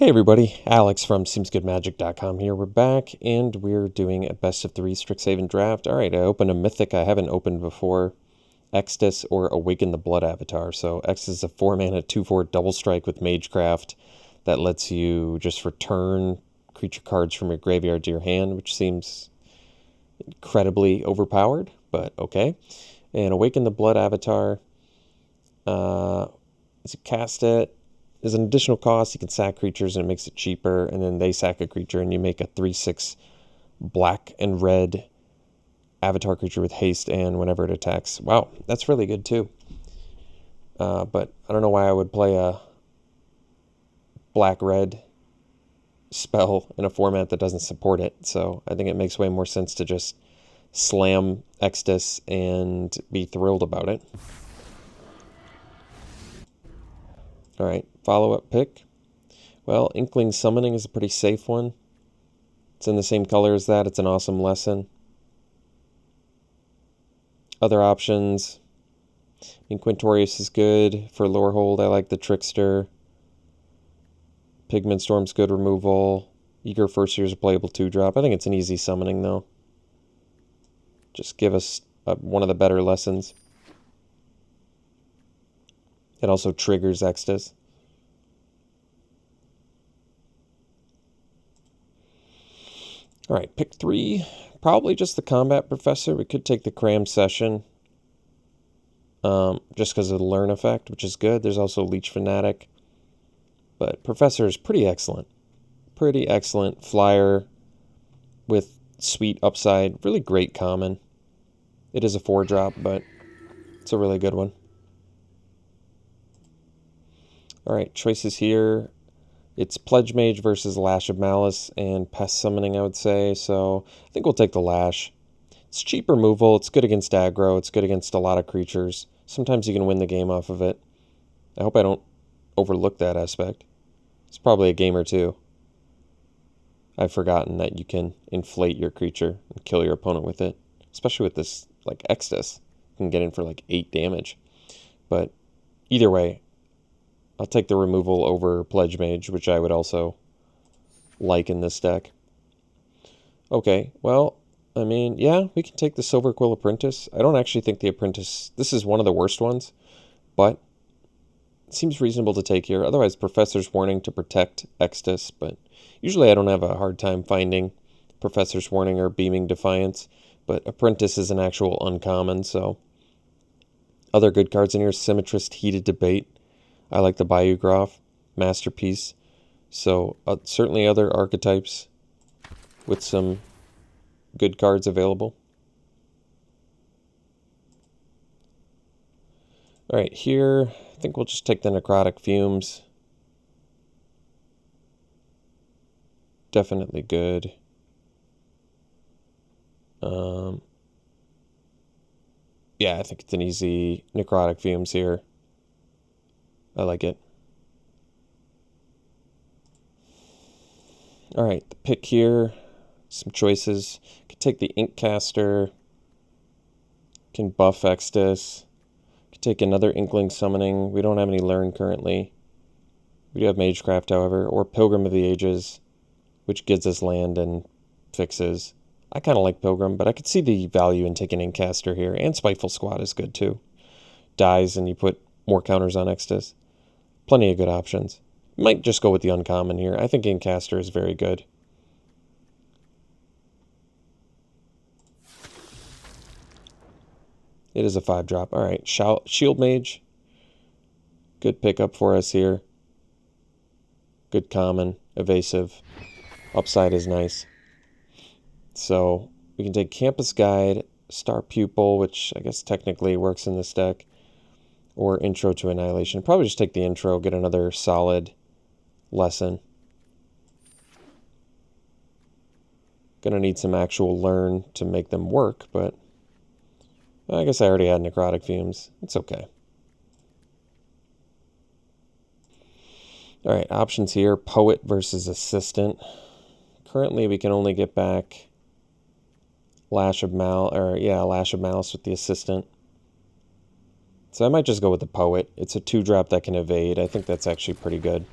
Hey everybody, Alex from SeemsGoodMagic.com here. We're back and we're doing a best of 3 Strixhaven draft. Alright, I opened a mythic I haven't opened before, Extus or Awaken the Blood Avatar. So Extus is a 4-mana 2/4 double strike with Magecraft that lets you just return creature cards from your graveyard to your hand, which seems incredibly overpowered, but okay. And Awaken the Blood Avatar, as you cast it, there's an additional cost. You can sack creatures and it makes it cheaper, and then they sack a creature and you make a 3/6 black and red avatar creature with haste and whenever it attacks. Wow, that's really good too. But I don't know why I would play a black-red spell in a format that doesn't support it. So I think it makes way more sense to just slam Extus and be thrilled about it. Alright, follow-up pick. Well, Inkling Summoning is a pretty safe one. It's in the same color as that. It's an awesome lesson. Other options. I mean, Quintorius is good for lore hold. I like the Trickster. Pigment Storm's good removal. Eager First Year's a playable 2-drop. I think it's an easy summoning, though. Just give us one of the better lessons. It also triggers Extus. Alright, pick 3. Probably just the Combat Professor. We could take the Cram Session. Just because of the Learn effect, which is good. There's also Leech Fanatic. But Professor is pretty excellent. Pretty excellent flyer with sweet upside. Really great common. It is a 4-drop, but it's a really good one. Alright, choices here. It's Pledge Mage versus Lash of Malice and Pest Summoning, I would say. So I think we'll take the Lash. It's cheap removal. It's good against aggro. It's good against a lot of creatures. Sometimes you can win the game off of it. I hope I don't overlook that aspect. It's probably a game or two. I've forgotten that you can inflate your creature and kill your opponent with it. Especially with this, like, Extus. You can get in for, like, 8 damage. But either way, I'll take the removal over Pledge Mage, which I would also like in this deck. Okay, well, I mean, yeah, we can take the Silver Quill Apprentice. I don't actually think the Apprentice... This is one of the worst ones, but it seems reasonable to take here. Otherwise, Professor's Warning to protect Extus, but usually I don't have a hard time finding Professor's Warning or Beaming Defiance, but Apprentice is an actual uncommon, so... Other good cards in here, Symmetrist, Heated Debate. I like the Biograph, Masterpiece. So certainly other archetypes with some good cards available. Alright, here I think we'll just take the Necrotic Fumes. Definitely good. Yeah, I think it's an easy Necrotic Fumes here. I like it. Alright, the pick here. Some choices. Could take the Inkcaster. Can buff Extus. Could take another Inkling Summoning. We don't have any Learn currently. We do have Magecraft, however. Or Pilgrim of the Ages, which gives us land and fixes. I kind of like Pilgrim, but I could see the value in taking Inkcaster here. And Spiteful Squad is good too. Dies and you put more counters on Extus. Plenty of good options. Might just go with the uncommon here. I think Inkcaster is very good. It is a 5-drop. Alright, Shield Mage. Good pickup for us here. Good common. Evasive. Upside is nice. So, we can take Campus Guide, Star Pupil, which I guess technically works in this deck. Or Intro to Annihilation. Probably just take the intro, get another solid lesson. Gonna need some actual Learn to make them work, but I guess I already had Necrotic Fumes. It's okay. Alright, options here. Poet versus Assistant. Currently we can only get back Lash of Malice with the Assistant. So I might just go with the Poet. It's a 2-drop that can evade. I think that's actually pretty good.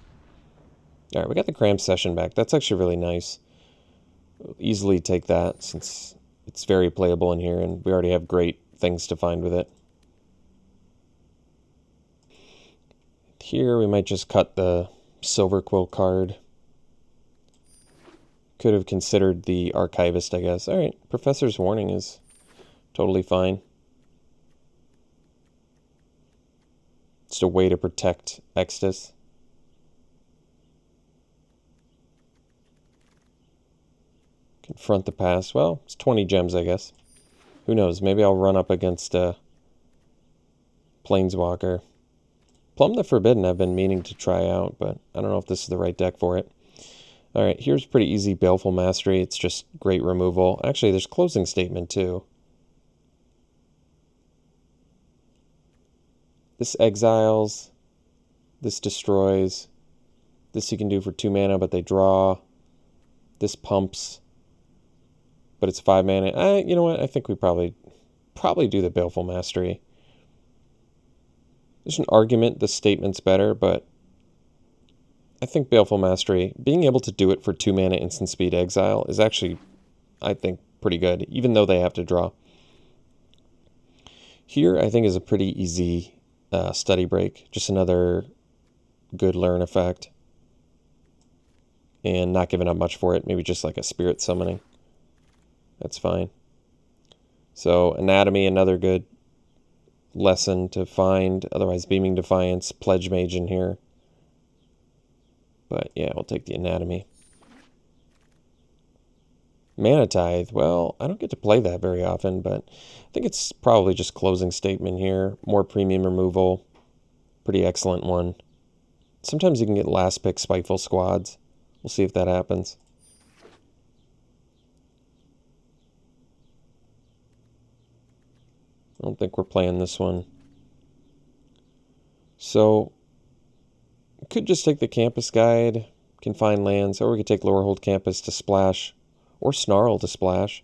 All right, we got the cram session back. That's actually really nice. We'll easily take that since it's very playable in here, and we already have great things to find with it. Here we might just cut the Silver Quill card. Could have considered the Archivist, I guess. All right, Professor's Warning is totally fine. Just a way to protect Extus. Confront the past. Well, it's 20 gems, I guess. Who knows? Maybe I'll run up against a Planeswalker. Plumb the Forbidden I've been meaning to try out, but I don't know if this is the right deck for it. Alright, here's pretty easy Baleful Mastery. It's just great removal. Actually, there's Closing Statement, too. This exiles. This destroys. This you can do for 2 mana, but they draw. This pumps. But it's 5 mana. You know what? I think we probably do the Baleful Mastery. There's an argument the statement's better, but I think Baleful Mastery, being able to do it for 2 mana instant speed exile is actually, I think, pretty good, even though they have to draw. Here, I think, is a pretty easy study break. Just another good learn effect. And not giving up much for it. Maybe just like a Spirit Summoning. That's fine. So, Anatomy, another good lesson to find. Otherwise, Beaming Defiance, Pledge Mage in here. But yeah, we'll take the Anatomy. Mana Tithe, well, I don't get to play that very often, but I think it's probably just Closing Statement here. More premium removal. Pretty excellent one. Sometimes you can get last pick Spiteful Squads. We'll see if that happens. I don't think we're playing this one. So, could just take the Campus Guide, Confine Lands, or we could take Lowerhold Campus to splash, or Snarl to splash.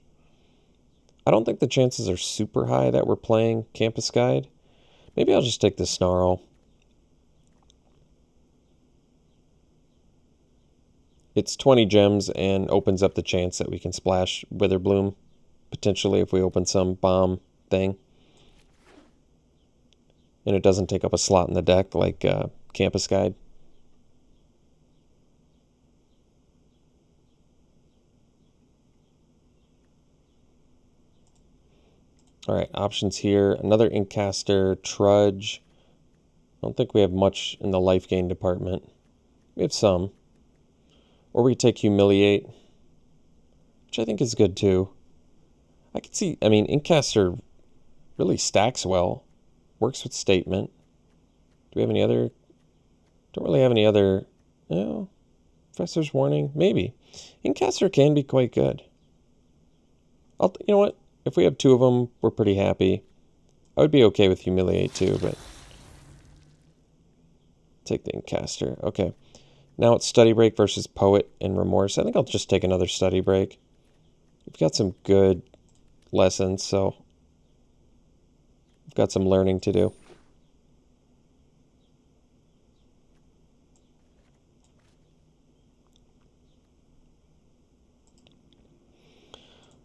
I don't think the chances are super high that we're playing Campus Guide. Maybe I'll just take the Snarl. It's 20 gems and opens up the chance that we can splash Witherbloom, potentially if we open some bomb thing. And it doesn't take up a slot in the deck like Campus Guide. All right, options here. Another Inkcaster, Trudge. I don't think we have much in the life gain department. We have some. Or we could take Humiliate, which I think is good too. I could see, I mean, Inkcaster really stacks well. Works with Statement. Do we have any other? Don't really have any other. No. Professor's Warning? Maybe. Inkcaster can be quite good. You know what? If we have 2 of them, we're pretty happy. I would be okay with Humiliate too, but take the Inkcaster. Okay. Now it's Study Break versus Poet and Remorse. I think I'll just take another Study Break. We've got some good lessons, so we've got some learning to do.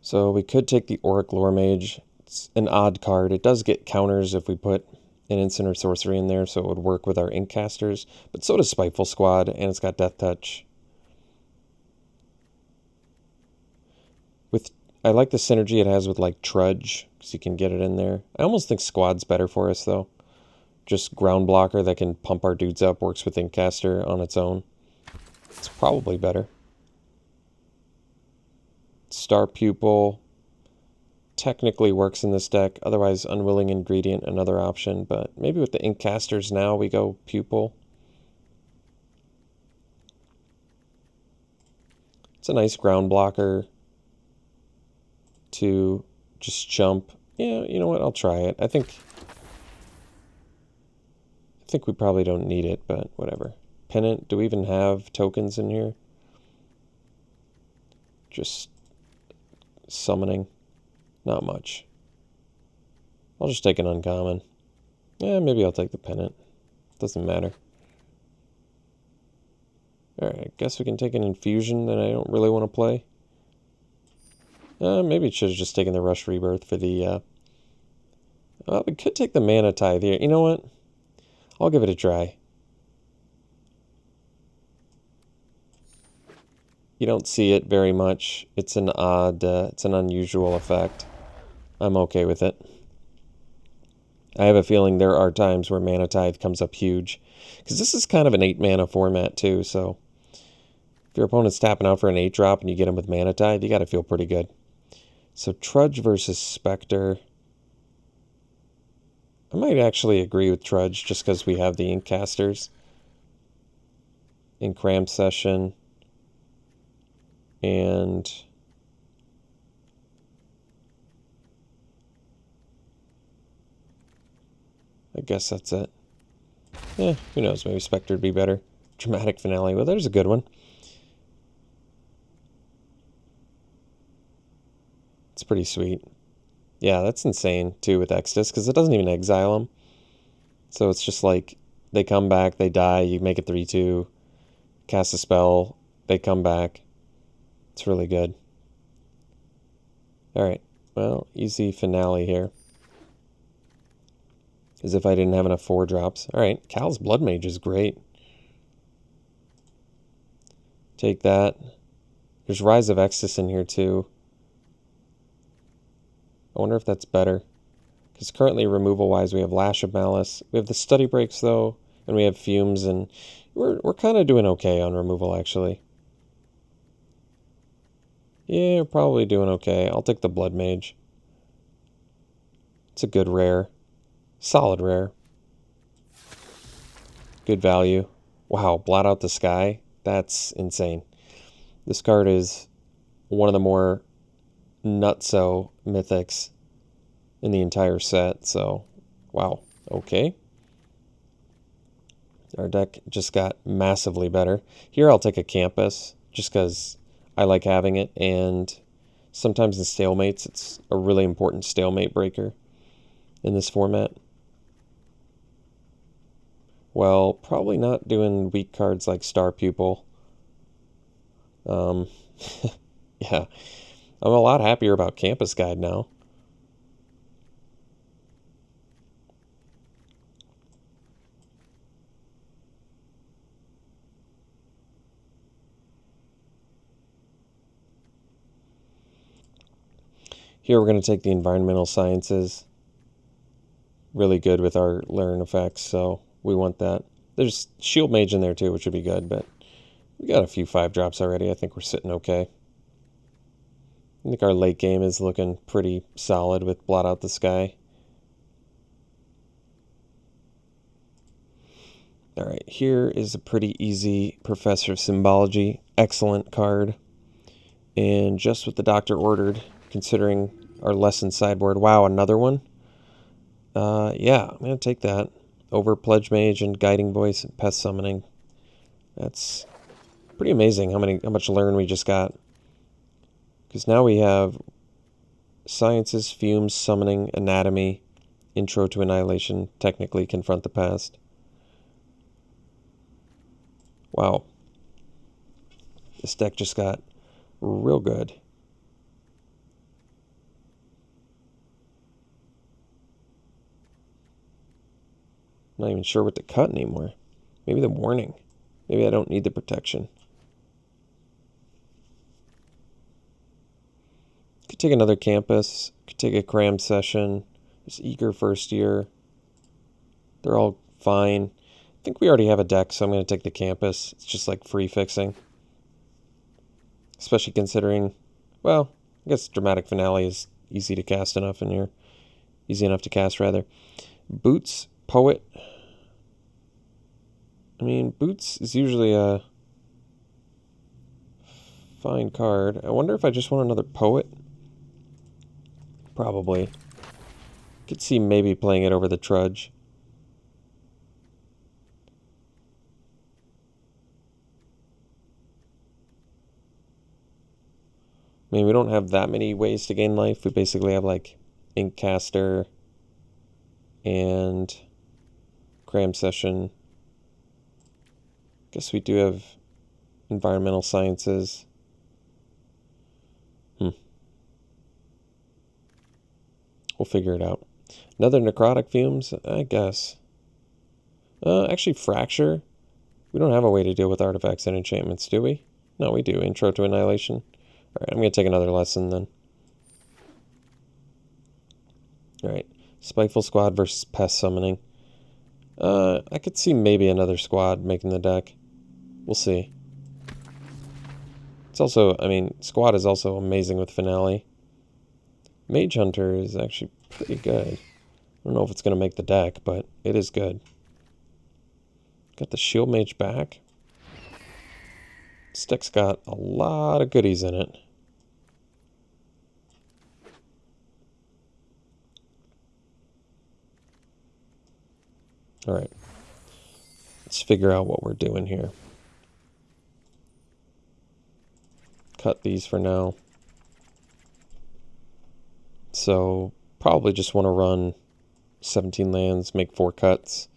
So we could take the Auric Lore Mage. It's an odd card. It does get counters if we put an instant or sorcery in there, so it would work with our Inkcasters. But so does Spiteful Squad, and it's got Death Touch. I like the synergy it has with like Trudge, because you can get it in there. I almost think Squad's better for us though. Just ground blocker that can pump our dudes up, works with Inkcaster on its own. It's probably better. Star Pupil technically works in this deck. Otherwise, Unwilling Ingredient, another option. But maybe with the Inkcasters now, we go Pupil. It's a nice ground blocker to just jump. Yeah, you know what? I'll try it. I think we probably don't need it, but whatever. Pennant, do we even have tokens in here? Just summoning. Not much. I'll just take an uncommon. Yeah, maybe I'll take the Pennant. Doesn't matter. Alright, I guess we can take an infusion that I don't really want to play. Maybe it should have just taken the Rush Rebirth for the... well, we could take the Mana Tithe here. You know what? I'll give it a try. You don't see it very much. It's an odd, it's an unusual effect. I'm okay with it. I have a feeling there are times where Mana Tithe comes up huge. Because this is kind of an 8-mana format too, so... if your opponent's tapping out for an 8-drop and you get him with Mana Tithe, you gotta feel pretty good. So Trudge versus Spectre. I might actually agree with Trudge just because we have the Inkcasters in Cram Session. And I guess that's it. Yeah, who knows, maybe Spectre would be better. Dramatic Finale, well, there's a good one. It's pretty sweet. Yeah, that's insane, too, with Exodus, because it doesn't even exile them. So it's just like, they come back, they die, you make it 3-2, cast a spell, they come back. It's really good. Alright, well, easy finale here. As if I didn't have enough 4-drops. Alright, Cal's Blood Mage is great. Take that. There's Rise of Exodus in here, too. I wonder if that's better. Because currently, removal-wise, we have Lash of Malice. We have the Study Breaks, though, and we have Fumes, and we're kind of doing okay on removal, actually. Yeah, we're probably doing okay. I'll take the Blood Mage. It's a good rare. Solid rare. Good value. Wow, Blot Out the Sky? That's insane. This card is one of the more nutso mythics in the entire set, so wow, okay. Our deck just got massively better. Here I'll take a Campus, just because I like having it, and sometimes in stalemates, it's a really important stalemate breaker in this format. Well, probably not doing weak cards like Star Pupil. Yeah, I'm a lot happier about Campus Guide now. Here we're going to take the Environmental Sciences. Really good with our learn effects, so we want that. There's Shield Mage in there too, which would be good, but we got a few 5-drops already. I think we're sitting okay. I think our late game is looking pretty solid with Blot Out the Sky. Alright, here is a pretty easy Professor of Symbology. Excellent card. And just what the doctor ordered, considering our lesson sideboard. Wow, another one? Yeah, I'm going to take that. Over Pledge Mage and Guiding Voice and Pest Summoning. That's pretty amazing how much learn we just got. Because now we have Sciences, Fumes, Summoning, Anatomy, Intro to Annihilation, technically Confront the Past. Wow. This deck just got real good. I'm not even sure what to cut anymore. Maybe the Warning. Maybe I don't need the protection. Could take another Campus. Could take a Cram Session. This Eager First Year. They're all fine. I think we already have a deck, so I'm going to take the Campus. It's just like free fixing. Especially considering, well, I guess Dramatic Finale is easy to cast enough in here. Easy enough to cast, rather. Boots, Poet. I mean, Boots is usually a fine card. I wonder if I just want another Poet. Probably. Could see maybe playing it over the Trudge. I mean, we don't have that many ways to gain life. We basically have, like, Inkcaster and Cram Session. Guess we do have Environmental sciences. We'll figure it out. Another necrotic fumes, I guess. Actually, fracture. We don't have a way to deal with artifacts and enchantments, do we? No, we do. Intro to Annihilation. Alright, I'm going to take another lesson then. Alright. Spiteful Squad versus Pest Summoning. I could see maybe another squad making the deck. We'll see. It's also, I mean, Squad is also amazing with Finale. Mage Hunter is actually pretty good. I don't know if it's going to make the deck, but it is good. Got the Shield Mage back. This deck's got a lot of goodies in it. Alright. Let's figure out what we're doing here. Cut these for now. So, probably just want to run 17 lands, make 4 cuts.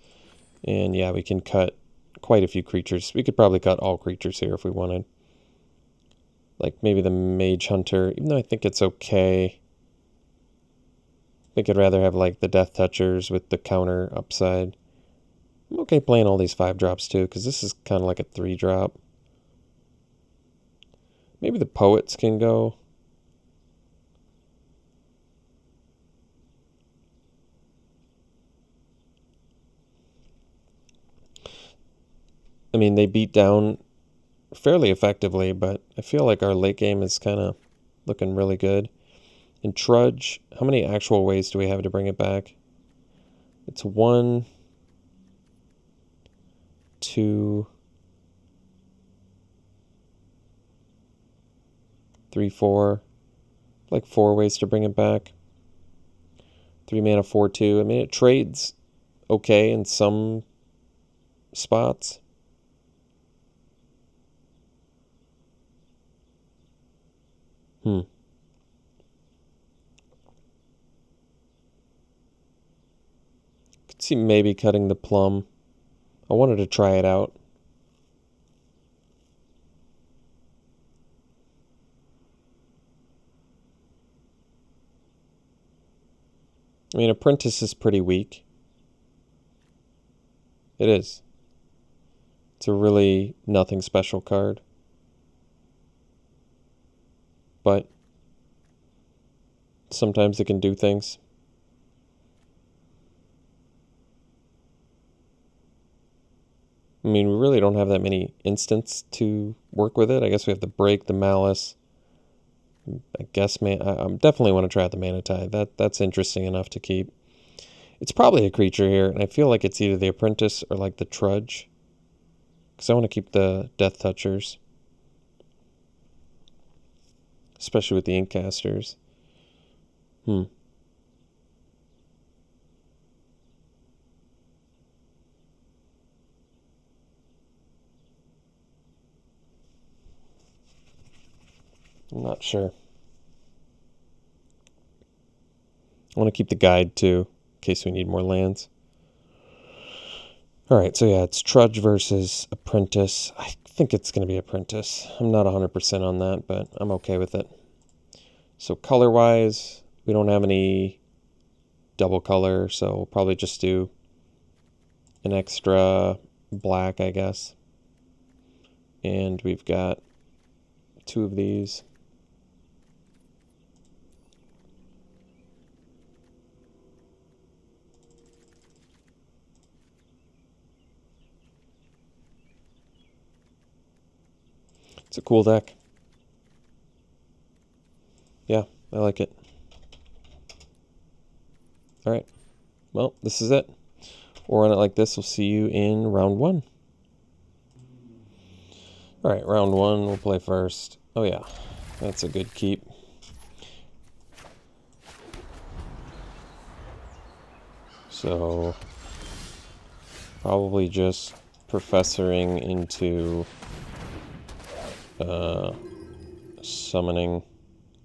And yeah, we can cut quite a few creatures. We could probably cut all creatures here if we wanted. Like maybe the Mage Hunter, even though I think it's okay. I think I'd rather have like the Death Touchers with the counter upside. I'm okay playing all these 5-drops too, because this is kind of like a 3-drop. Maybe the Poets can go. I mean, they beat down fairly effectively, but I feel like our late game is kind of looking really good. And Trudge, how many actual ways do we have to bring it back? It's 1, 2, 3, 4. Like 4 ways to bring it back. 3 mana, 4/2. I mean, it trades okay in some spots. Could see maybe cutting the Plum. I wanted to try it out. I mean, Apprentice is pretty weak. It is. It's a really nothing special card. But sometimes it can do things. I mean, we really don't have that many instants to work with it. I guess we have the Break, the Malice. I guess I definitely want to try out the Mana Tide. That's interesting enough to keep. It's probably a creature here, and I feel like it's either the Apprentice or like the Trudge. Because I want to keep the Death Touchers. Especially with the Inkcasters. I'm not sure. I want to keep the Guide too, in case we need more lands. Alright, so yeah, it's Trudge versus Apprentice. I think it's going to be Apprentice. I'm not 100% on that, but I'm okay with it. So color-wise, we don't have any double color, so we'll probably just do an extra black, I guess. And we've got 2 of these. It's a cool deck. Yeah, I like it. Alright. Well, this is it. We'll run it like this. We'll see you in round 1. Alright, round 1. We'll play first. Oh yeah, that's a good keep. So, probably just professoring into summoning.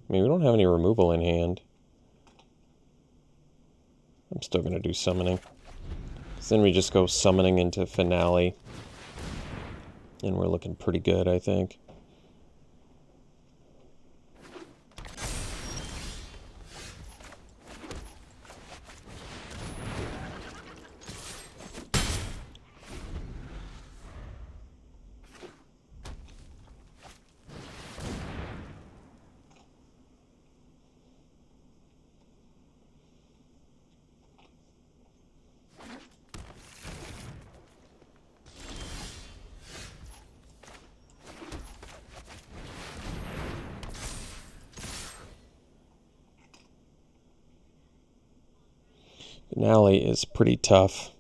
I mean, we don't have any removal in hand. I'm still going to do summoning. Then we just go summoning into Finale. And we're looking pretty good, I think. Finale is pretty tough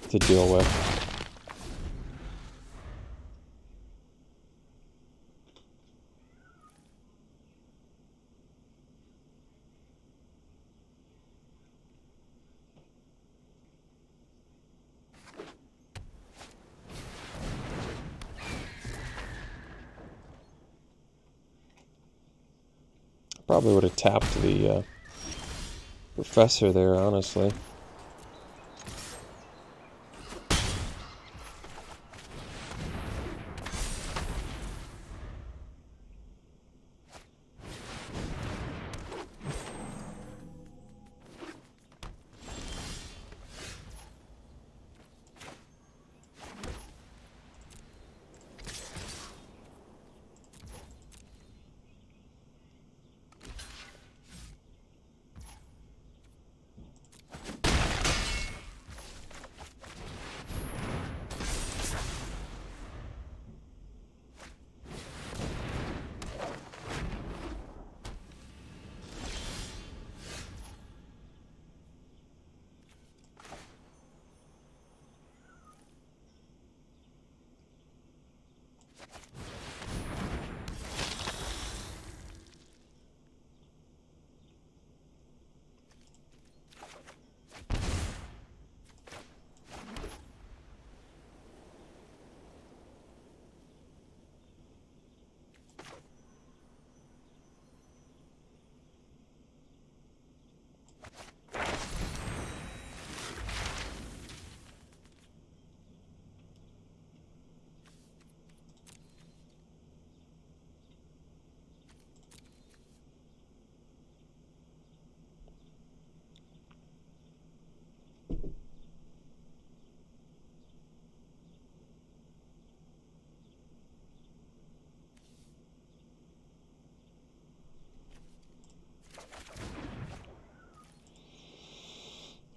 to deal with. Probably would have tapped the professor there, honestly.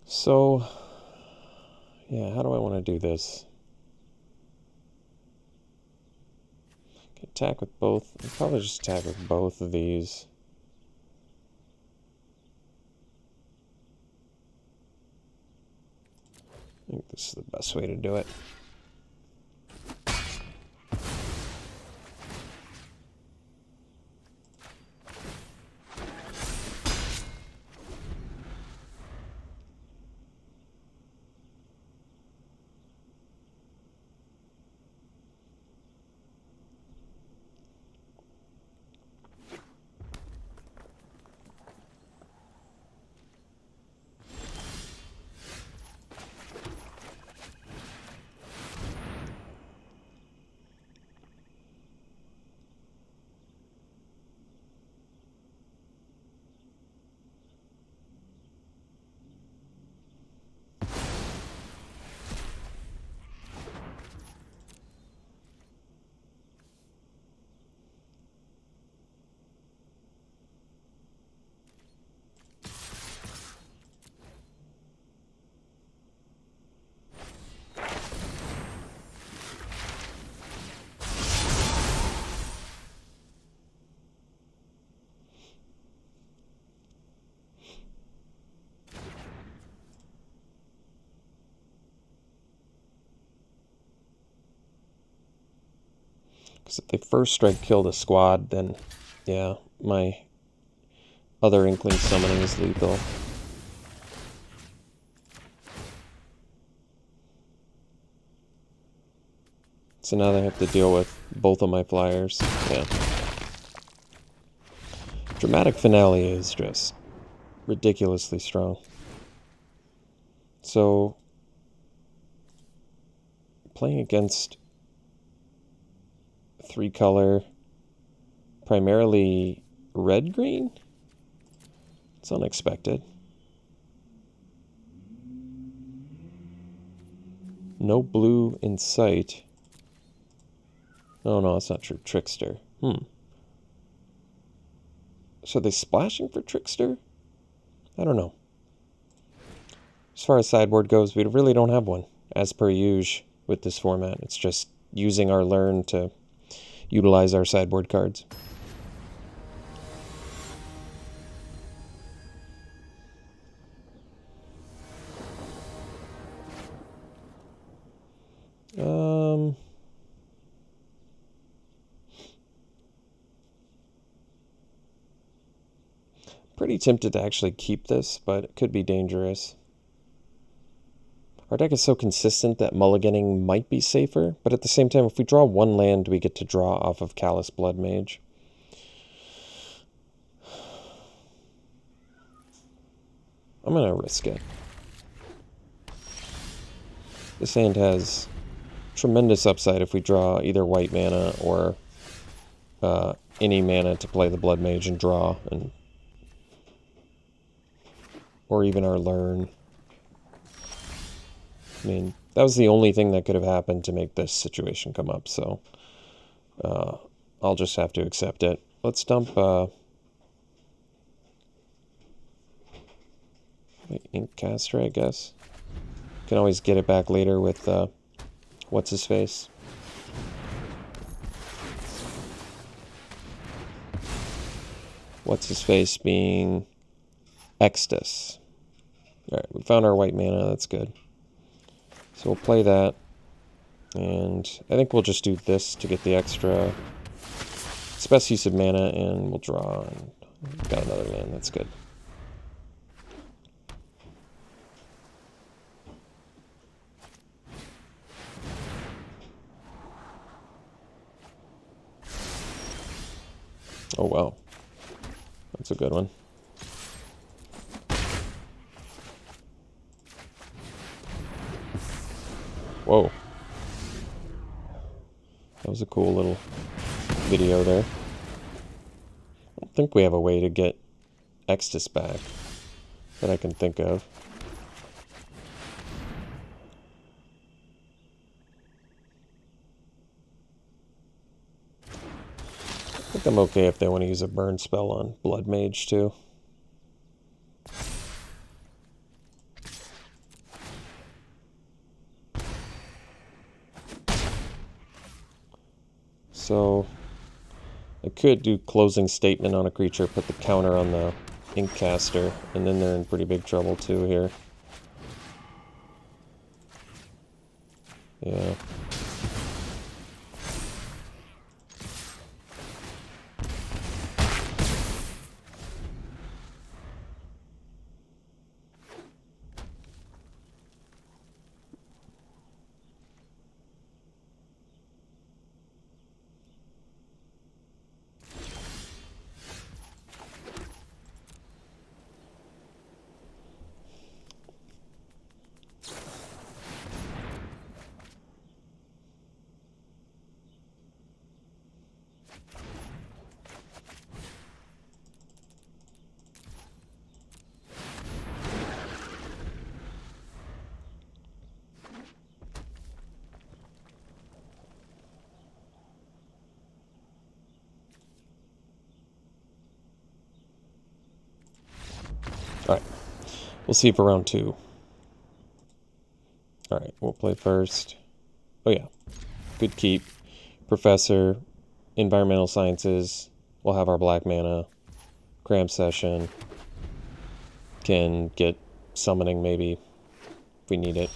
So, yeah, how do I want to do this? Attack with both. I'll probably just attack with both of these. I think this is the best way to do it. Because if they first strike kill the squad, then, yeah, my other Inkling summoning is lethal. So now they have to deal with both of my flyers. Yeah. Dramatic Finale is just ridiculously strong. So, playing against 3 color, primarily red-green? It's unexpected. No blue in sight. Oh no, that's not true. Trickster. So are they splashing for Trickster? I don't know. As far as sideboard goes, we really don't have one, as per usual with this format. It's just using our learn to utilize our sideboard cards. Pretty tempted to actually keep this, but it could be dangerous. Our deck is so consistent that mulliganing might be safer, but at the same time, if we draw one land, we get to draw off of Callous Blood Mage. I'm going to risk it. This hand has tremendous upside if we draw either white mana or any mana to play the Blood Mage and draw, or even our learn. I mean, that was the only thing that could have happened to make this situation come up, so I'll just have to accept it. Let's dump Inkcaster, I guess. Can always get it back later with what's-his-face. What's-his-face being Extus. Alright, we found our white mana, that's good. So we'll play that, and I think we'll just do this to get the extra. It's best use of mana, and we'll draw, and we've got another land, that's good. Oh wow, that's a good one. Whoa. That was a cool little video there. I don't think we have a way to get Extus back that I can think of. I think I'm okay if they want to use a burn spell on Blood Mage too. So I could do closing statement on a creature, put the counter on the Inkcaster, and then they're in pretty big trouble too here. Yeah. Alright, we'll see for round 2. Alright, we'll play first. Oh yeah, good keep. Professor, Environmental Sciences, we'll have our black mana. Cram Session, can get summoning maybe, if we need it.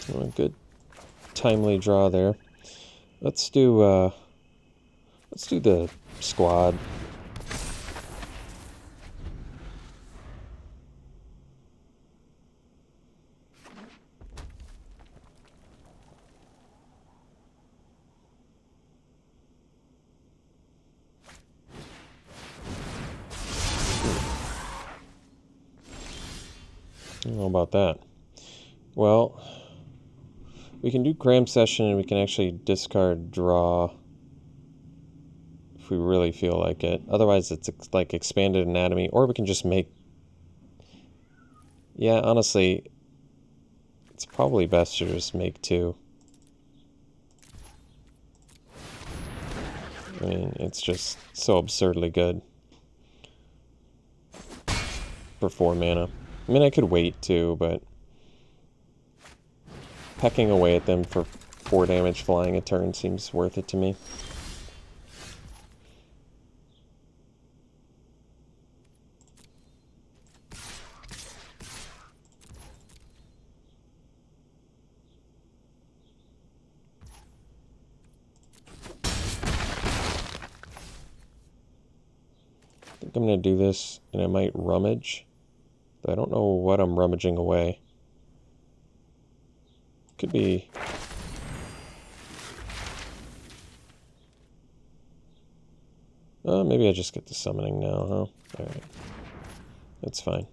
A good timely draw there. Let's do the squad. I don't know about that. Well, we can do cram session and we can actually discard draw if we really feel like it. Otherwise, it's like expanded anatomy, or we can just make... Yeah, honestly, it's probably best to just make 2. I mean, it's just so absurdly good for 4 mana. I mean, I could wait too, but pecking away at them for 4 damage flying a turn seems worth it to me. I think I'm going to do this, and I might rummage. But I don't know what I'm rummaging away. Could be... maybe I just get the summoning now, huh? Alright. That's fine.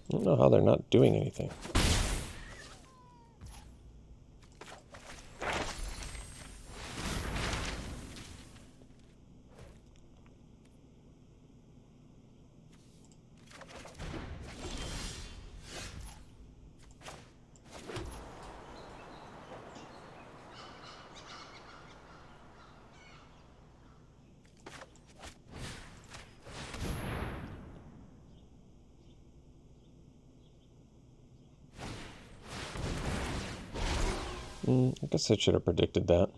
I don't know how they're not doing anything. I guess I should have predicted that.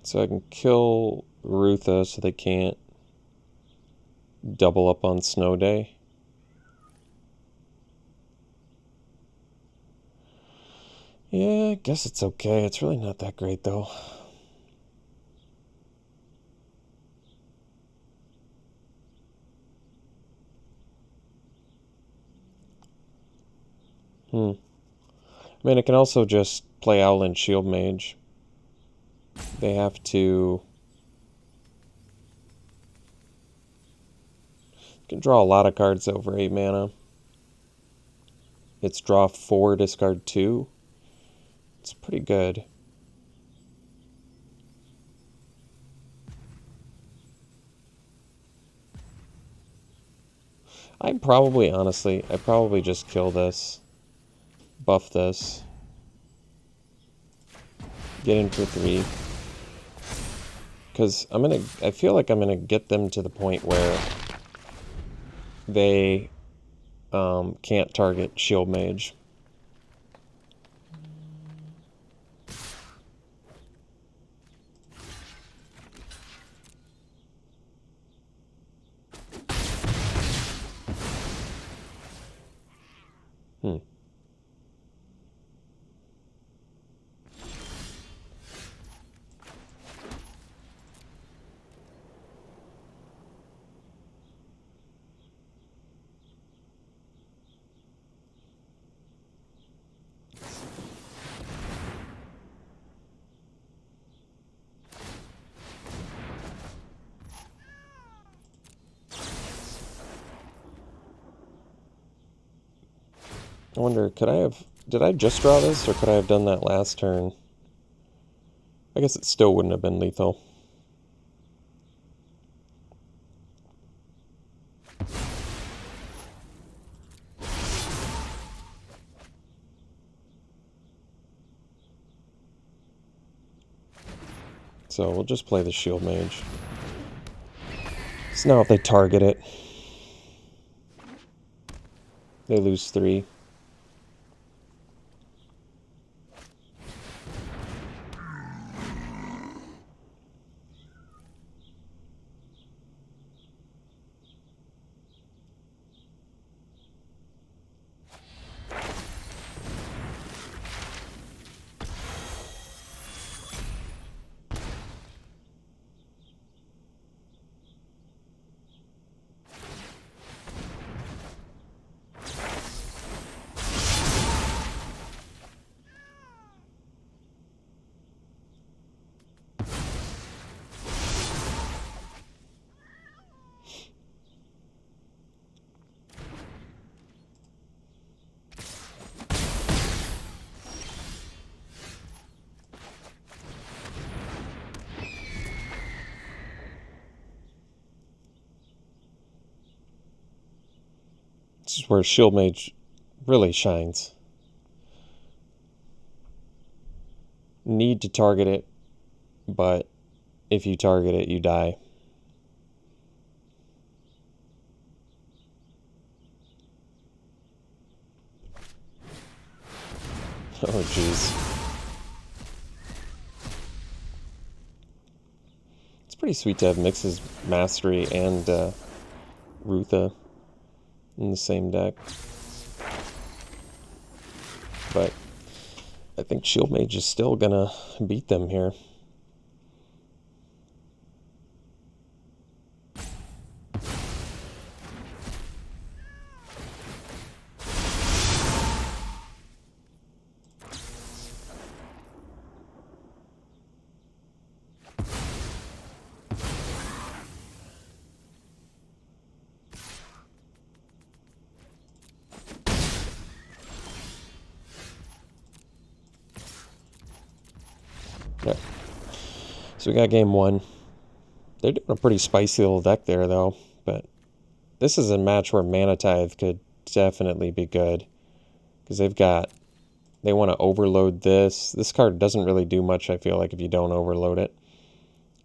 So I can kill Rutha so they can't double up on Snow Day. Yeah, I guess it's okay. It's really not that great, though. I mean, I can also just play Owlin Shield Mage. They have to... You can draw a lot of cards over 8 mana. It's draw 4, discard 2. It's pretty good. I'd probably just kill this. Buff this. Get in for 3. Because I feel like I'm gonna get them to the point where they can't target Shield Mage. I wonder, did I just draw this, or could I have done that last turn? I guess it still wouldn't have been lethal. So we'll just play the Shield Mage. So now if they target it, they lose 3. This is where Shield Mage really shines. Need to target it, but if you target it, you die. Oh, jeez. It's pretty sweet to have Mix's Mastery and Rutha in the same deck. But I think Shield Mage is still gonna beat them here. Okay. So we got game 1. They're doing a pretty spicy little deck there, though. But this is a match where Mana Tithe could definitely be good. Because they want to overload this. This card doesn't really do much, I feel like, if you don't overload it.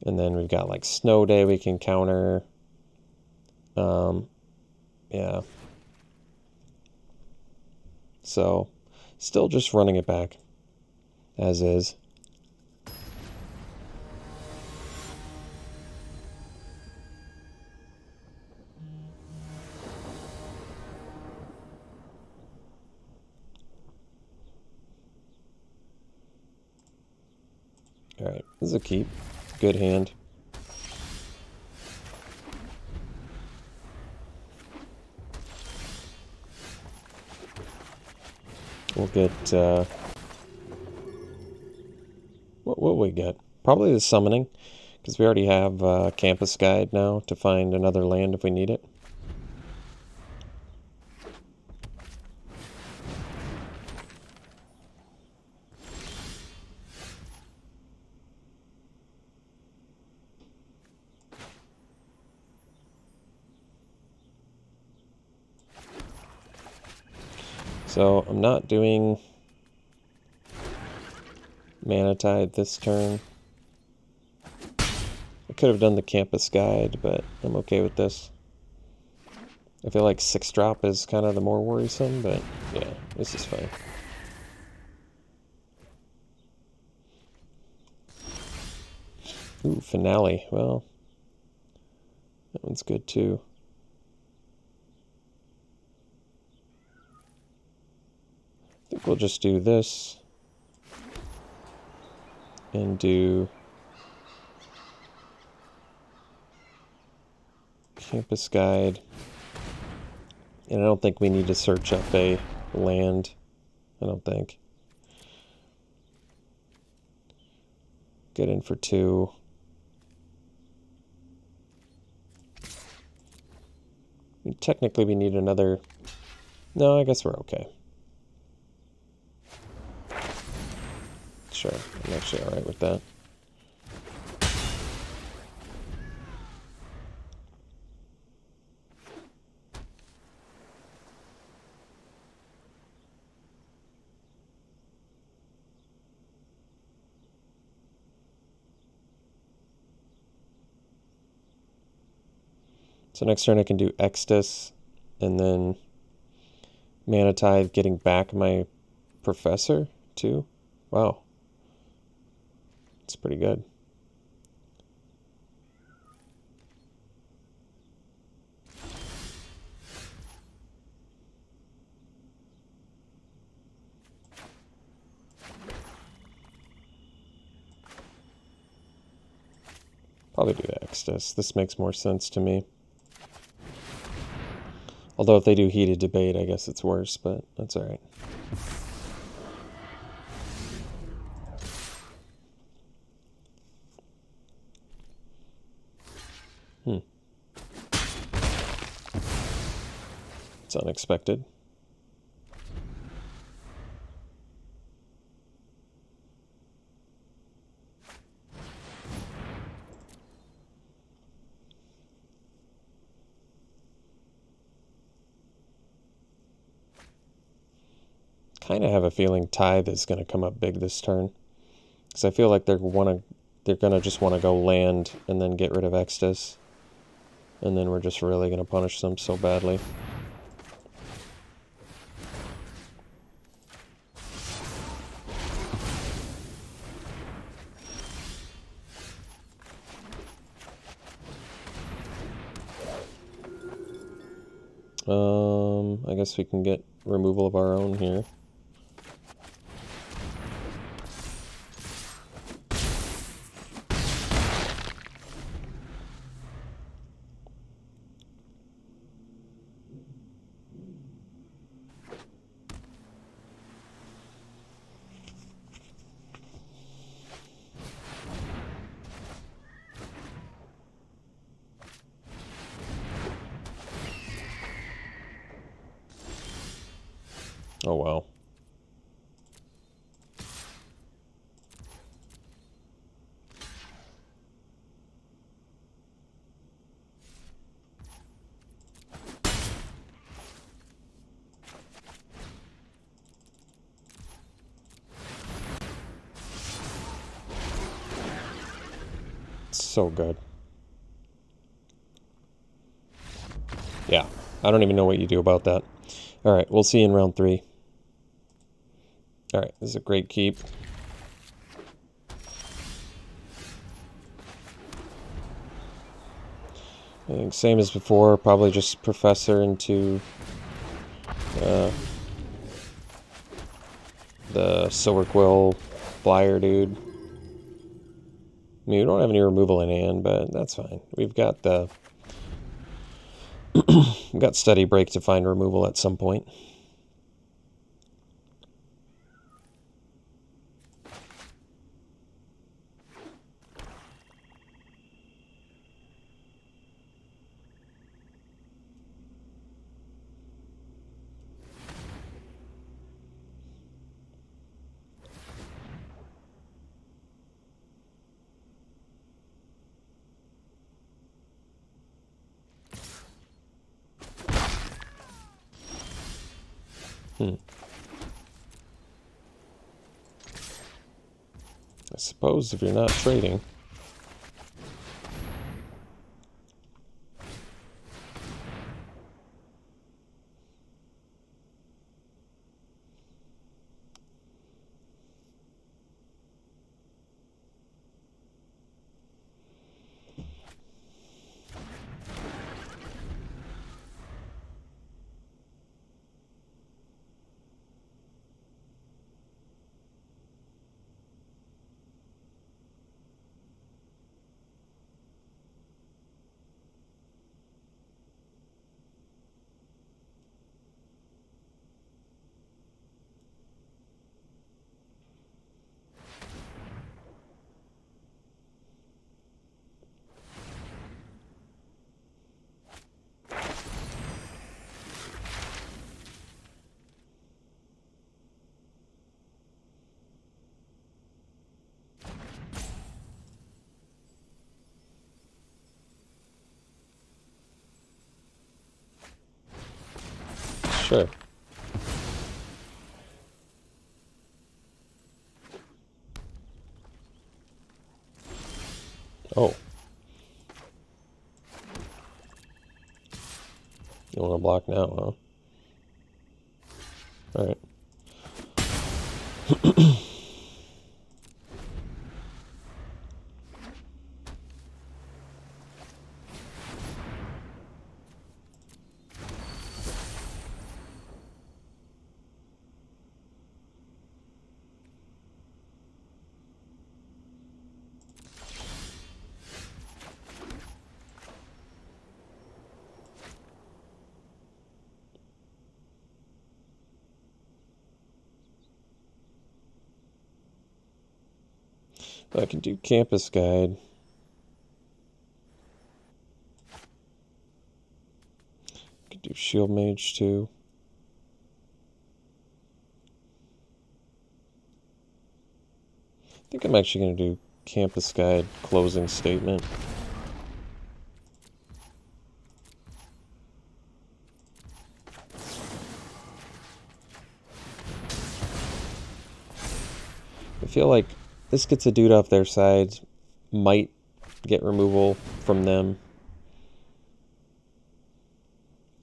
And then we've got, like, Snow Day we can counter. Yeah. So, still just running it back. As is. Alright, this is a keep. Good hand. We'll get, what will we get? Probably the summoning, because we already have Campus Guide now to find another land if we need it. So I'm not doing Mana Tithe this turn. I could have done the Campus Guide, but I'm okay with this. I feel like 6-drop is kind of the more worrisome, but yeah, this is fine. Ooh, Finale. Well, that one's good too. I think we'll just do this and do Campus Guide. And I don't think we need to search up a land. I don't think. Get in for 2. Technically we need another... No, I guess we're okay. Sure, I'm actually alright with that. So next turn I can do Extus, and then Mana Tithe, getting back my Professor, too. Wow. That's pretty good. Probably do Extus. This makes more sense to me. Although if they do Heated Debate, I guess it's worse, but that's alright. It's unexpected. Kind of have a feeling Tithe is going to come up big this turn, because I feel like they're going to just want to go land and then get rid of Extus, and then we're just really going to punish them so badly. I guess we can get removal of our own here. Oh, wow. So good. Yeah, I don't even know what you do about that. Alright, we'll see you in round 3. Alright, this is a great keep. I think same as before, probably just Professor into the Silver Quill Flyer dude. I mean, we don't have any removal in hand, but that's fine. We've got the we've got Study Break to find removal at some point. I suppose if you're not trading. Sure. Oh. You want to block now, huh? Alright. I can do Campus Guide. I could do Shield Mage too. I think I'm actually going to do Campus Guide closing statement. I feel like this gets a dude off their side, might get removal from them.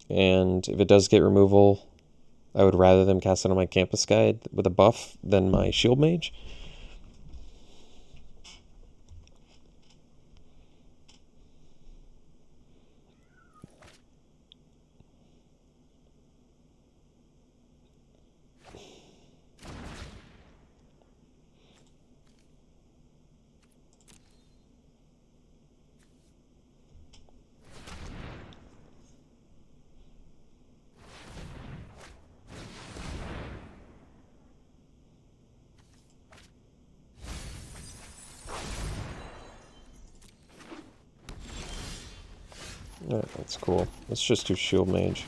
And if it does get removal, I would rather them cast it on my Campus Guide with a buff than my Shield Mage. Alright, that's cool. Let's just do Shield Mage.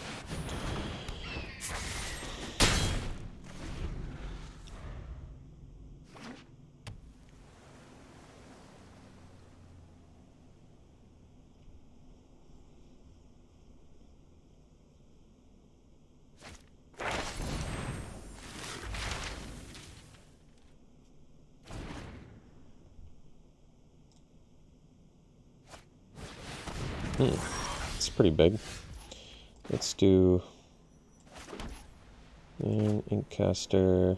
It's pretty big. Let's do Inkcaster.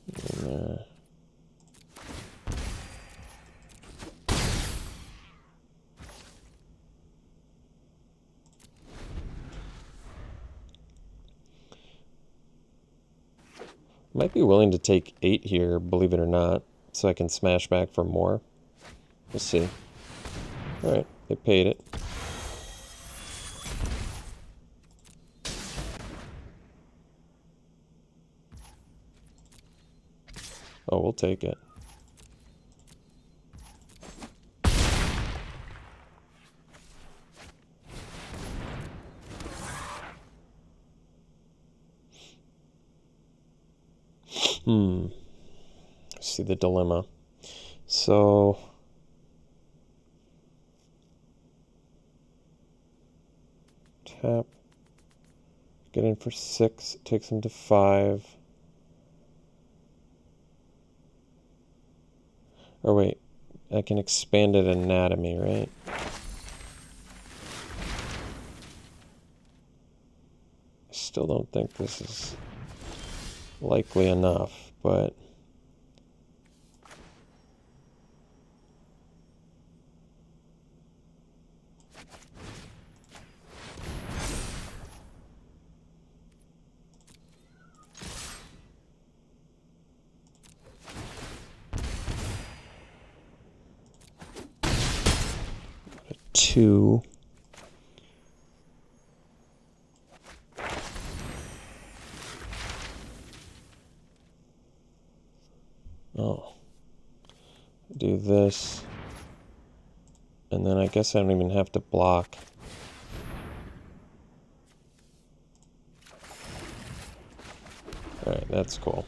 In there. Might be willing to take 8 here, believe it or not, so I can smash back for more. We'll see. Alright, they paid it. Oh, we'll take it. See the dilemma. So tap, get in for 6, takes him to 5. Or wait, I can expand it anatomy, right? I still don't think this is likely enough, but a 2. Oh, do this, and then I guess I don't even have to block. Alright, that's cool.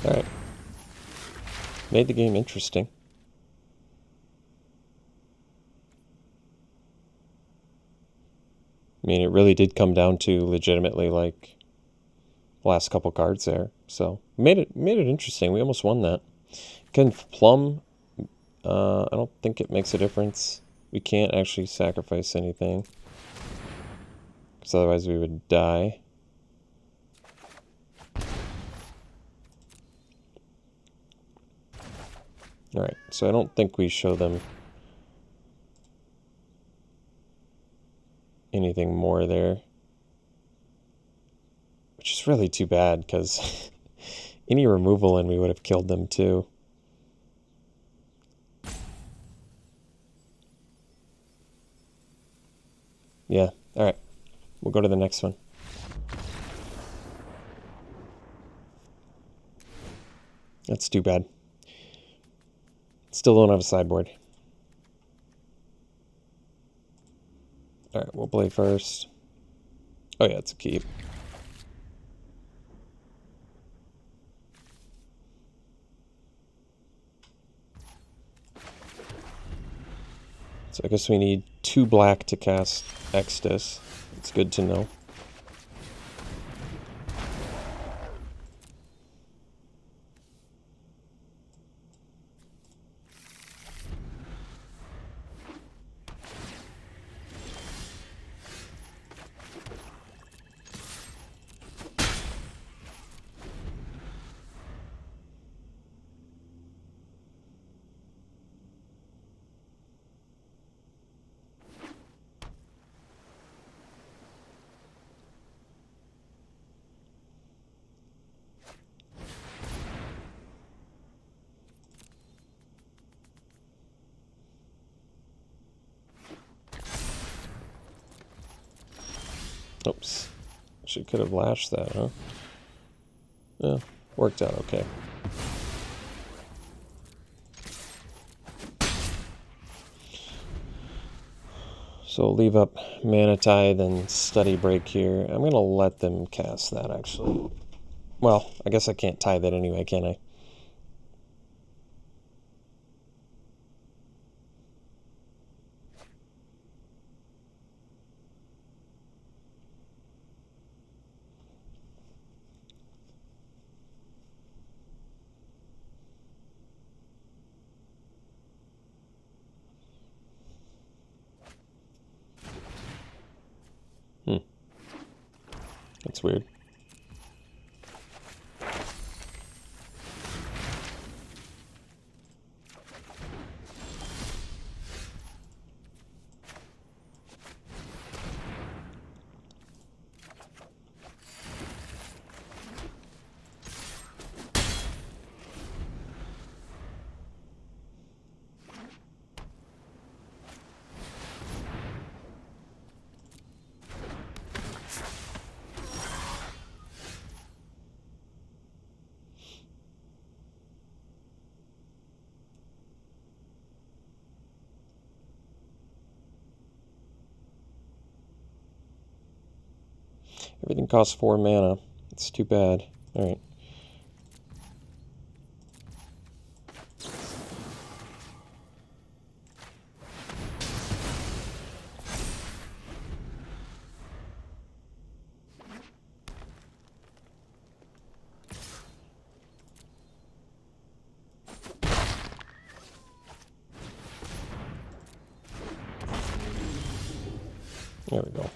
Alright. Made the game interesting. I mean, it really did come down to legitimately, like, the last couple cards there. So, made it interesting. We almost won that. Can Plum, I don't think it makes a difference. We can't actually sacrifice anything, because otherwise we would die. Alright, so I don't think we show them anything more there. Which is really too bad, because any removal and we would have killed them too. Yeah, alright. We'll go to the next one. That's too bad. Still don't have a sideboard. Alright, we'll play first. Oh yeah, it's a keep. So I guess we need 2 black to cast Extus. It's good to know. Oops. She could have lashed that, huh? Yeah, worked out okay. So leave up Mana Tithe and Study Break here. I'm going to let them cast that, actually. Well, I guess I can't tithe it anyway, can I? That's weird. Everything costs 4 mana. It's too bad. Alright. There we go.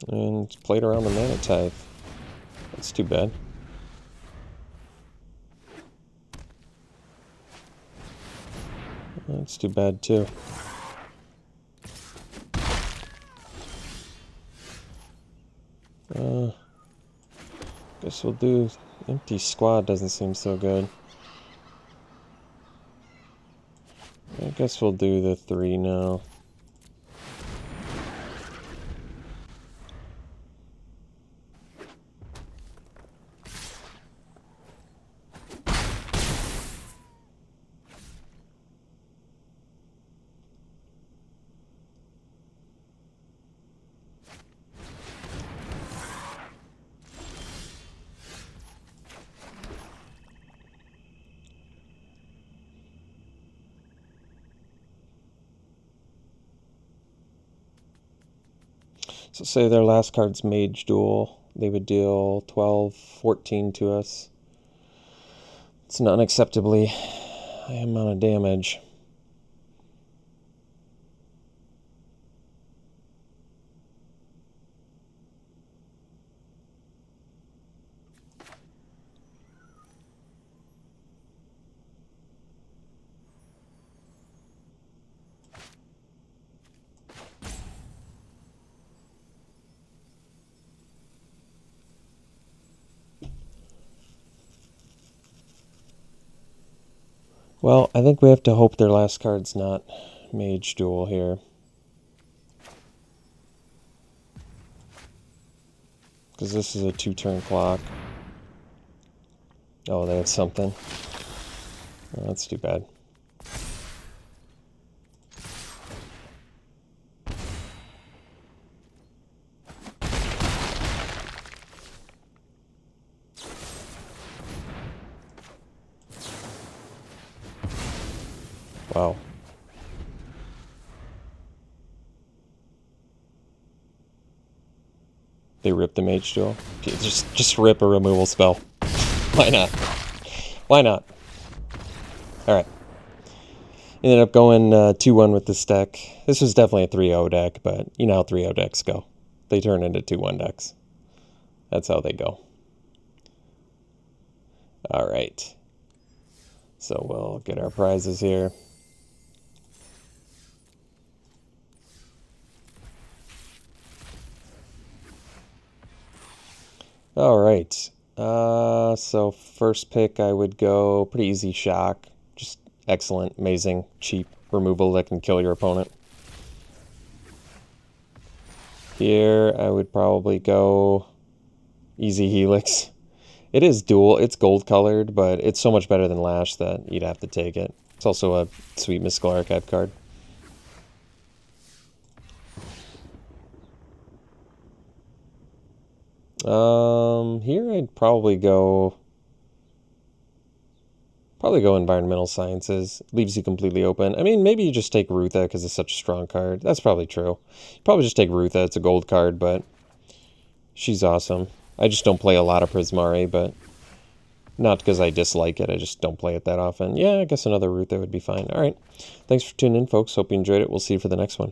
And played around the Mana Tithe. That's too bad. That's too bad too. Guess we'll do Empty Squad. Doesn't seem so good. I guess we'll do the 3 now. So say their last card's Mage Duel. They would deal 12, 14 to us. It's an unacceptably high amount of damage. Well, I think we have to hope their last card's not Mage Duel here. Because this is a 2-turn clock. Oh, they have something. Oh, that's too bad. Wow. They ripped the Mage Duel. Okay, just rip a removal spell. Why not? Why not? Alright. Ended up going 2-1 with this deck. This was definitely a 3-0 deck, but you know how 3-0 decks go. They turn into 2-1 decks. That's how they go. Alright. So we'll get our prizes here. Alright. So first pick I would go pretty easy shock. Just excellent, amazing, cheap removal that can kill your opponent. Here I would probably go easy Helix. It is dual, it's gold colored, but it's so much better than Lash that you'd have to take it. It's also a sweet Mystical Archive card. Here I'd probably go Environmental Sciences. Leaves you completely open. I mean, maybe you just take Rutha because it's such a strong card. That's probably true. You probably just take Rutha. It's a gold card, but she's awesome. I just don't play a lot of Prismari, but not because I dislike it. I just don't play it that often. Yeah, I guess another Rutha would be fine. All right. Thanks for tuning in, folks. Hope you enjoyed it. We'll see you for the next one.